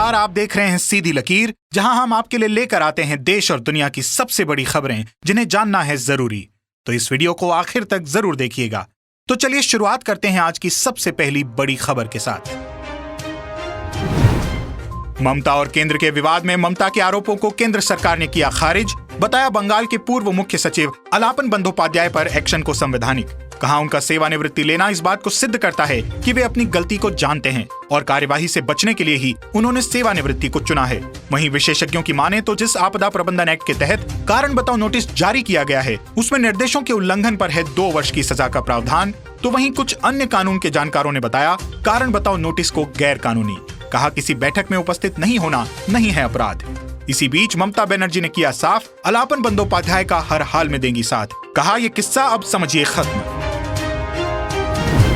नमस्कार, आप देख रहे हैं सीधी लकीर, जहां हम आपके लिए लेकर आते हैं देश और दुनिया की सबसे बड़ी खबरें जिन्हें जानना है जरूरी। तो इस वीडियो को आखिर तक जरूर देखिएगा। तो चलिए शुरुआत करते हैं आज की सबसे पहली बड़ी खबर के साथ। ममता और केंद्र के विवाद में ममता के आरोपों को केंद्र सरकार ने किया खारिज। बताया बंगाल के पूर्व मुख्य सचिव अलापन बंदोपाध्याय पर एक्शन को संवैधानिक। कहा उनका सेवानिवृत्ति लेना इस बात को सिद्ध करता है कि वे अपनी गलती को जानते हैं और कार्यवाही से बचने के लिए ही उन्होंने सेवानिवृत्ति को चुना है। वहीं विशेषज्ञों की माने तो जिस आपदा प्रबंधन एक्ट के तहत कारण बताओ नोटिस जारी किया गया है, उसमें निर्देशों के उल्लंघन पर है 2 वर्ष की सजा का प्रावधान। तो वहीं कुछ अन्य कानून के जानकारों ने बताया कारण बताओ नोटिस को गैर कानूनी। कहा किसी बैठक में उपस्थित नहीं होना नहीं है अपराध। इसी बीच ममता बनर्जी ने किया साफ, अलापन बंदोपाध्याय का हर हाल में देंगी साथ। कहा यह किस्सा अब समझिए खत्म।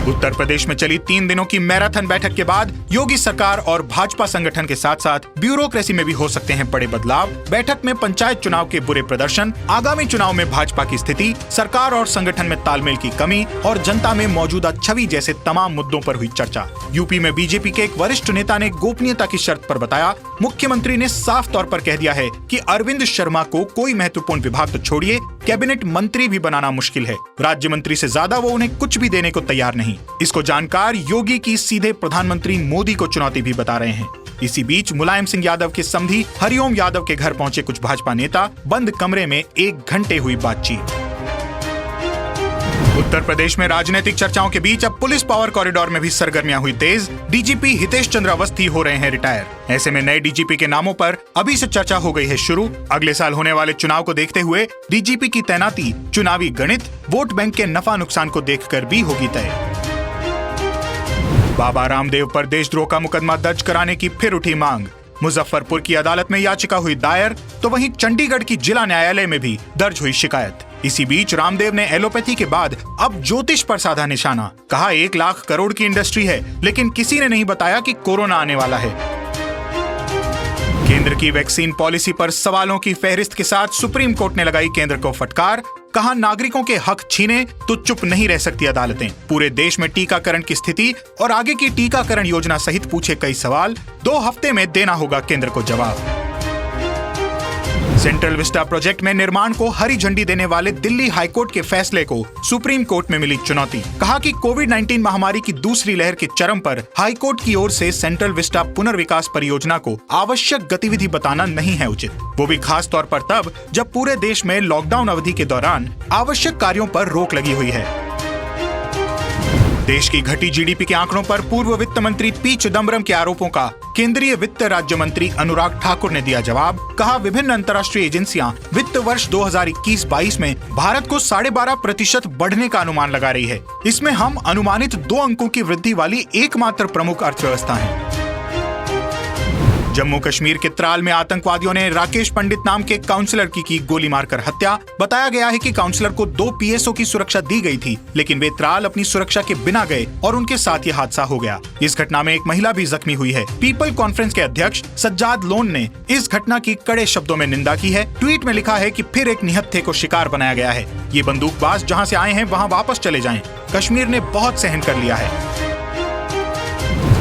उत्तर प्रदेश में चली 3 दिनों की मैराथन बैठक के बाद योगी सरकार और भाजपा संगठन के साथ साथ ब्यूरोक्रेसी में भी हो सकते हैं बड़े बदलाव। बैठक में पंचायत चुनाव के बुरे प्रदर्शन, आगामी चुनाव में भाजपा की स्थिति, सरकार और संगठन में तालमेल की कमी और जनता में मौजूदा छवि जैसे तमाम मुद्दों पर हुई चर्चा। यूपी में बीजेपी के एक वरिष्ठ नेता ने गोपनीयता की शर्त पर बताया, मुख्यमंत्री ने साफ तौर पर कह दिया है कि अरविंद शर्मा को कोई महत्वपूर्ण विभाग तो छोड़िए, कैबिनेट मंत्री भी बनाना मुश्किल है। राज्य मंत्री से ज्यादा वो उन्हें कुछ भी देने को तैयार नहीं। इसको जानकार योगी की सीधे प्रधानमंत्री मोदी को चुनौती भी बता रहे हैं। इसी बीच मुलायम सिंह यादव के समधी हरिओम यादव के घर पहुंचे कुछ भाजपा नेता। बंद कमरे में 1 घंटे हुई बातचीत। उत्तर प्रदेश में राजनीतिक चर्चाओं के बीच अब पुलिस पावर कॉरिडोर में भी सरगर्मियां हुई तेज। डीजीपी हितेश चंद्र अवस्थी हो रहे हैं रिटायर। ऐसे में नए डीजीपी के नामों पर अभी से चर्चा हो गई है शुरू। अगले साल होने वाले चुनाव को देखते हुए डीजीपी की तैनाती चुनावी गणित, वोट बैंक के नफा नुकसान को देखकर भी होगी तय। बाबा रामदेव पर देशद्रोह का मुकदमा दर्ज कराने की फिर उठी मांग। मुजफ्फरपुर की अदालत में याचिका हुई दायर, तो वहीं चंडीगढ़ की जिला न्यायालय में भी दर्ज हुई शिकायत। इसी बीच रामदेव ने एलोपैथी के बाद अब ज्योतिष पर साधा निशाना। कहा 1 लाख करोड़ की इंडस्ट्री है, लेकिन किसी ने नहीं बताया कि कोरोना आने वाला है। केंद्र की वैक्सीन पॉलिसी पर सवालों की फहरिस्त के साथ सुप्रीम कोर्ट ने लगाई केंद्र को फटकार। कहा नागरिकों के हक छीने तो चुप नहीं रह सकती अदालतें। पूरे देश में टीकाकरण की स्थिति और आगे की टीकाकरण योजना सहित पूछे कई सवाल। 2 हफ्ते में देना होगा केंद्र को जवाब। सेंट्रल विस्टा प्रोजेक्ट में निर्माण को हरी झंडी देने वाले दिल्ली हाईकोर्ट के फैसले को सुप्रीम कोर्ट में मिली चुनौती। कहा कि कोविड-19 महामारी की दूसरी लहर के चरम पर हाईकोर्ट की ओर से सेंट्रल विस्टा पुनर्विकास परियोजना को आवश्यक गतिविधि बताना नहीं है उचित, वो भी खास तौर पर तब जब पूरे देश में लॉकडाउन अवधि के दौरान आवश्यक कार्यों पर रोक लगी हुई है। देश की घटी जीडीपी के आंकड़ों पर पूर्व वित्त मंत्री पी चिदम्बरम के आरोपों का केंद्रीय वित्त राज्य मंत्री अनुराग ठाकुर ने दिया जवाब। कहा विभिन्न अंतर्राष्ट्रीय एजेंसियां वित्त वर्ष 2021-22 में भारत को 12.5% बढ़ने का अनुमान लगा रही है। इसमें हम अनुमानित 2 अंकों की वृद्धि वाली एकमात्र प्रमुख अर्थव्यवस्था हैं। जम्मू कश्मीर के त्राल में आतंकवादियों ने राकेश पंडित नाम के काउंसलर की गोली मारकर हत्या। बताया गया है कि काउंसलर को 2 पीएसओ की सुरक्षा दी गई थी, लेकिन वे त्राल अपनी सुरक्षा के बिना गए और उनके साथ ये हादसा हो गया। इस घटना में एक महिला भी जख्मी हुई है। पीपल कॉन्फ्रेंस के अध्यक्ष सज्जाद लोन ने इस घटना की कड़े शब्दों में निंदा की है। ट्वीट में लिखा है कि फिर एक निहत्थे को शिकार बनाया गया है। ये बंदूकबाज जहाँ से आए हैं वहाँ वापस चले जाएं। कश्मीर ने बहुत सहन कर लिया है।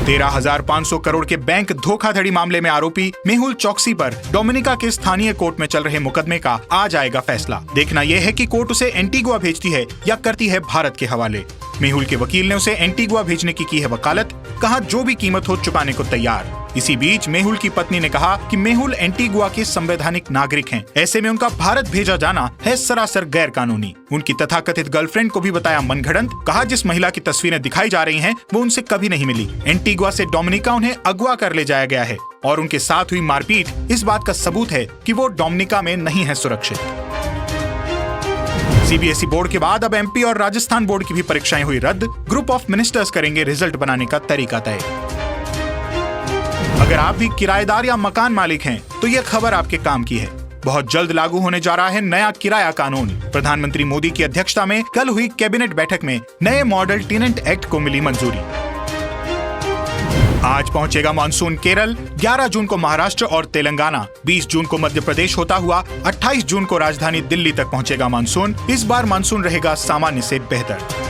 13,500 करोड़ के बैंक धोखाधड़ी मामले में आरोपी मेहुल चौकसी पर डोमिनिका के स्थानीय कोर्ट में चल रहे मुकदमे का आज आएगा फैसला। देखना यह है कि कोर्ट उसे एंटीगुआ भेजती है या करती है भारत के हवाले। मेहुल के वकील ने उसे एंटीगुआ भेजने की है वकालत। कहा जो भी कीमत हो चुकाने को तैयार। इसी बीच मेहुल की पत्नी ने कहा कि मेहुल एंटीगुआ के संवैधानिक नागरिक हैं, ऐसे में उनका भारत भेजा जाना है सरासर गैर कानूनी। उनकी तथाकथित गर्लफ्रेंड को भी बताया मनगढ़ंत। कहा जिस महिला की तस्वीरें दिखाई जा रही हैं वो उनसे कभी नहीं मिली। एंटीगुआ से डोमिनिका उन्हें अगवा कर ले जाया गया है और उनके साथ हुई मारपीट इस बात का सबूत है कि वो डोमिनिका में नहीं है सुरक्षित। सीबीएसई बोर्ड के बाद अब एमपी और राजस्थान बोर्ड की भी परीक्षाएं हुई रद्द। ग्रुप ऑफ मिनिस्टर्स करेंगे रिजल्ट बनाने का तरीका तय। अगर आप भी किराएदार या मकान मालिक हैं तो यह खबर आपके काम की है। बहुत जल्द लागू होने जा रहा है नया किराया कानून। प्रधानमंत्री मोदी की अध्यक्षता में कल हुई कैबिनेट बैठक में नए मॉडल टेनेंट एक्ट को मिली मंजूरी। आज पहुंचेगा मानसून केरल। 11 जून को महाराष्ट्र और तेलंगाना, 20 जून को मध्य प्रदेश होता हुआ 28 जून को राजधानी दिल्ली तक पहुंचेगा मानसून। इस बार मानसून रहेगा सामान्य से बेहतर।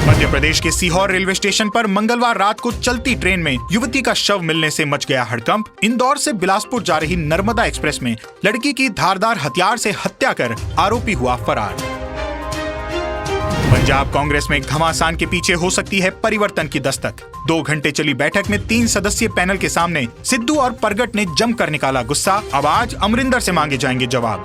मध्य प्रदेश के सीहोर रेलवे स्टेशन पर मंगलवार रात को चलती ट्रेन में युवती का शव मिलने से मच गया हड़कंप। इंदौर से बिलासपुर जा रही नर्मदा एक्सप्रेस में लड़की की धारदार हथियार से हत्या कर आरोपी हुआ फरार। पंजाब कांग्रेस में घमासान के पीछे हो सकती है परिवर्तन की दस्तक। 2 घंटे चली बैठक में 3 सदस्यीय पैनल के सामने सिद्धू और परगट ने जमकर निकाला गुस्सा। अब आज अमरिंदर से मांगे जाएंगे जवाब।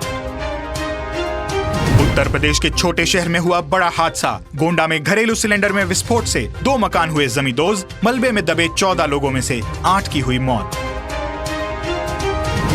उत्तर प्रदेश के छोटे शहर में हुआ बड़ा हादसा। गोंडा में घरेलू सिलेंडर में विस्फोट से 2 मकान हुए जमींदोज। मलबे में दबे 14 लोगों में से 8 की हुई मौत।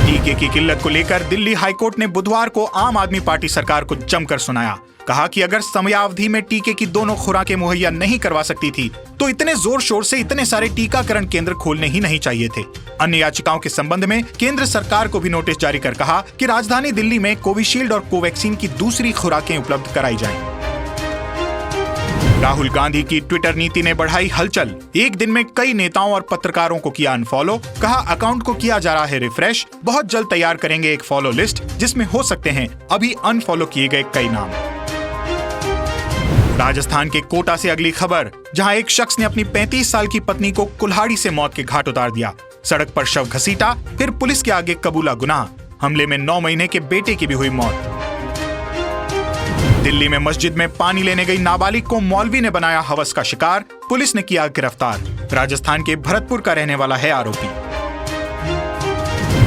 टीके की किल्लत को लेकर दिल्ली हाईकोर्ट ने बुधवार को आम आदमी पार्टी सरकार को जमकर सुनाया। कहा कि अगर समयावधि में टीके की दोनों खुराकें मुहैया नहीं करवा सकती थी तो इतने जोर शोर से इतने सारे टीकाकरण केंद्र खोलने ही नहीं चाहिए थे। अन्य याचिकाओं के संबंध में केंद्र सरकार को भी नोटिस जारी कर कहा कि राजधानी दिल्ली में कोविशील्ड और कोवैक्सीन की दूसरी खुराकें उपलब्ध कराई जाएं। राहुल गांधी की ट्विटर नीति ने बढ़ाई हलचल। एक दिन में कई नेताओं और पत्रकारों को किया अनफॉलो। कहा अकाउंट को किया जा रहा है रिफ्रेश। बहुत जल्द तैयार करेंगे एक फॉलो लिस्ट जिसमें हो सकते हैं अभी अनफॉलो किए गए कई नाम। राजस्थान के कोटा से अगली खबर, जहां एक शख्स ने अपनी 35 साल की पत्नी को कुल्हाड़ी से मौत के घाट उतार दिया। सड़क पर शव घसीटा, फिर पुलिस के आगे कबूला गुनाह। हमले में 9 महीने के बेटे की भी हुई मौत। दिल्ली में मस्जिद में पानी लेने गई नाबालिग को मौलवी ने बनाया हवस का शिकार। पुलिस ने किया गिरफ्तार। राजस्थान के भरतपुर का रहने वाला है आरोपी।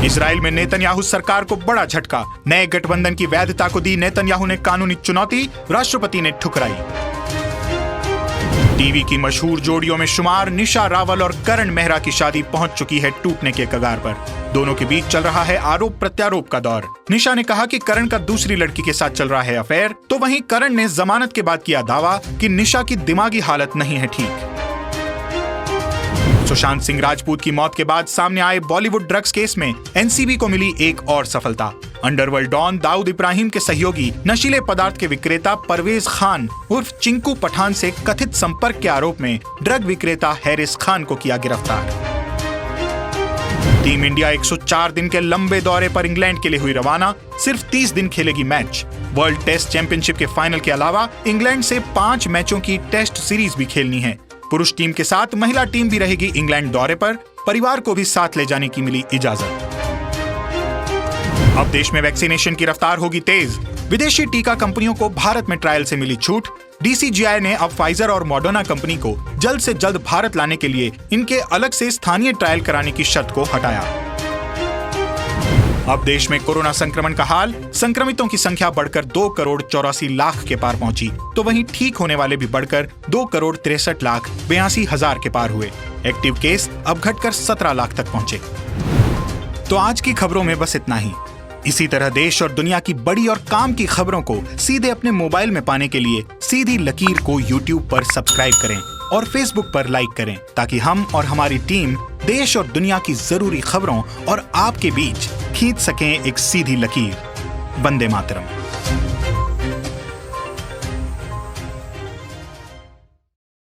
इजराइल में नेतन्याहू सरकार को बड़ा झटका। नए गठबंधन की वैधता को दी नेतन्याहू ने कानूनी चुनौती। राष्ट्रपति ने ठुकराई। टीवी की मशहूर जोड़ियों में शुमार निशा रावल और करण मेहरा की शादी पहुंच चुकी है टूटने के कगार पर। दोनों के बीच चल रहा है आरोप प्रत्यारोप का दौर। निशा ने कहा कि करण का दूसरी लड़की के साथ चल रहा है अफेयर, तो वहीं करण ने जमानत के बाद किया दावा कि निशा की दिमागी हालत नहीं है ठीक। सुशांत सिंह राजपूत की मौत के बाद सामने आए बॉलीवुड ड्रग्स केस में एनसीबी को मिली एक और सफलता। अंडरवर्ल्ड डॉन दाऊद इब्राहिम के सहयोगी नशीले पदार्थ के विक्रेता परवेज खान उर्फ चिंकू पठान से कथित संपर्क के आरोप में ड्रग विक्रेता हैरिस खान को किया गिरफ्तार। टीम इंडिया 104 दिन के लंबे दौरे पर इंग्लैंड के लिए हुई रवाना। सिर्फ 30 दिन खेलेगी मैच। वर्ल्ड टेस्ट चैंपियनशिप के फाइनल के अलावा इंग्लैंड से 5 मैचों की टेस्ट सीरीज भी खेलनी है। पुरुष टीम के साथ महिला टीम भी रहेगी इंग्लैंड दौरे पर। परिवार को भी साथ ले जाने की मिली इजाजत। अब देश में वैक्सीनेशन की रफ्तार होगी तेज। विदेशी टीका कंपनियों को भारत में ट्रायल से मिली छूट। डीसीजीआई ने अब फाइजर और मॉडर्ना कंपनी को जल्द से जल्द भारत लाने के लिए इनके अलग से स्थानीय ट्रायल कराने की शर्त को हटाया। अब देश में कोरोना संक्रमण का हाल, संक्रमितों की संख्या बढ़कर 2,84,00,000 के पार पहुंची, तो वहीं ठीक होने वाले भी बढ़कर 2,63,82,000 के पार हुए। एक्टिव केस अब घटकर 17 लाख तक पहुंचे। तो आज की खबरों में बस इतना ही। इसी तरह देश और दुनिया की बड़ी और काम की खबरों को सीधे अपने मोबाइल में पाने के लिए सीधी लकीर को YouTube पर सब्सक्राइब करें और Facebook पर लाइक करें, ताकि हम और हमारी टीम देश और दुनिया की जरूरी खबरों और आपके बीच खींच सकें एक सीधी लकीर। वंदे मातरम।